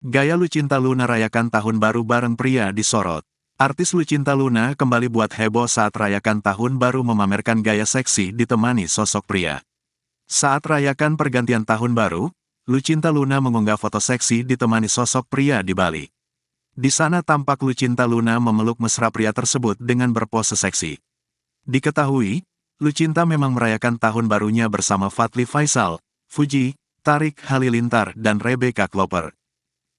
Gaya Lucinta Luna rayakan tahun baru bareng pria disorot. Artis Lucinta Luna kembali buat heboh saat rayakan tahun baru memamerkan gaya seksi ditemani sosok pria. Saat rayakan pergantian tahun baru, Lucinta Luna mengunggah foto seksi ditemani sosok pria di Bali. Di sana tampak Lucinta Luna memeluk mesra pria tersebut dengan berpose seksi. Diketahui, Lucinta memang merayakan tahun barunya bersama Fadly Faisal, Fuji, Tarik Halilintar dan Rebecca Klopper.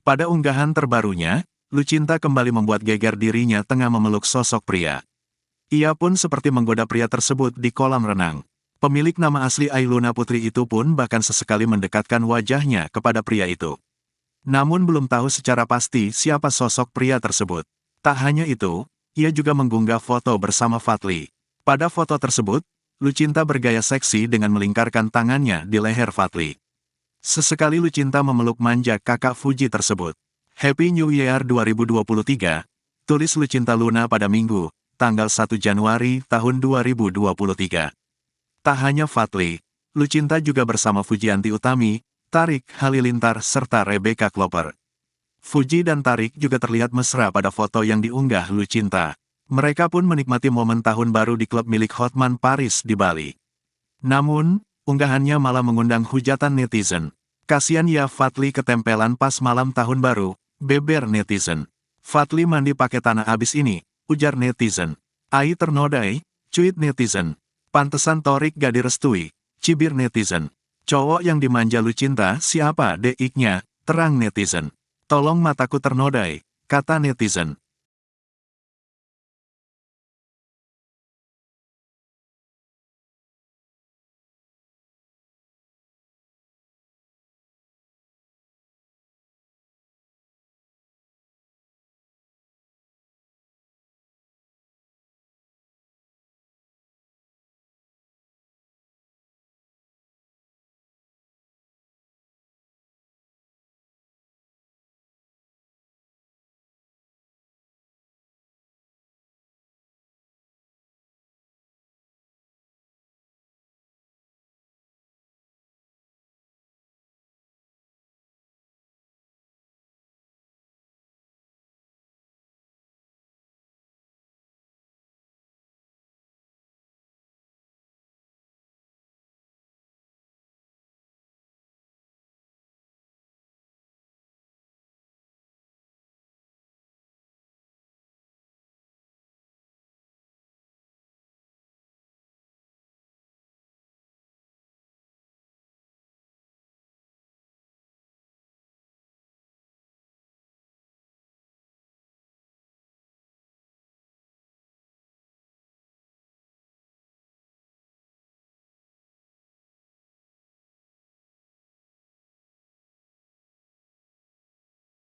Pada unggahan terbarunya, Lucinta kembali membuat geger dirinya tengah memeluk sosok pria. Ia pun seperti menggoda pria tersebut di kolam renang. Pemilik nama asli Ailuna Putri itu pun bahkan sesekali mendekatkan wajahnya kepada pria itu. Namun belum tahu secara pasti siapa sosok pria tersebut. Tak hanya itu, ia juga mengunggah foto bersama Fadly. Pada foto tersebut, Lucinta bergaya seksi dengan melingkarkan tangannya di leher Fadly. Sesekali Lucinta memeluk manja kakak Fuji tersebut. Happy New Year 2023, tulis Lucinta Luna pada Minggu, tanggal 1 Januari tahun 2023. Tak hanya Fadly, Lucinta juga bersama Fujianti Utami, Tarik Halilintar serta Rebecca Klopper. Fuji dan Tarik juga terlihat mesra pada foto yang diunggah Lucinta. Mereka pun menikmati momen tahun baru di klub milik Hotman Paris di Bali. Namun, unggahannya malah mengundang hujatan netizen. Kasian ya Fadly ketempelan pas malam tahun baru, beber netizen. Fadly mandi pakai tanah abis ini, ujar netizen. Ai ternodai, cuit netizen. Pantesan Torik gak direstui, cibir netizen. Cowok yang dimanja Lucinta siapa dek-iknya, terang netizen. Tolong mataku ternodai, kata netizen.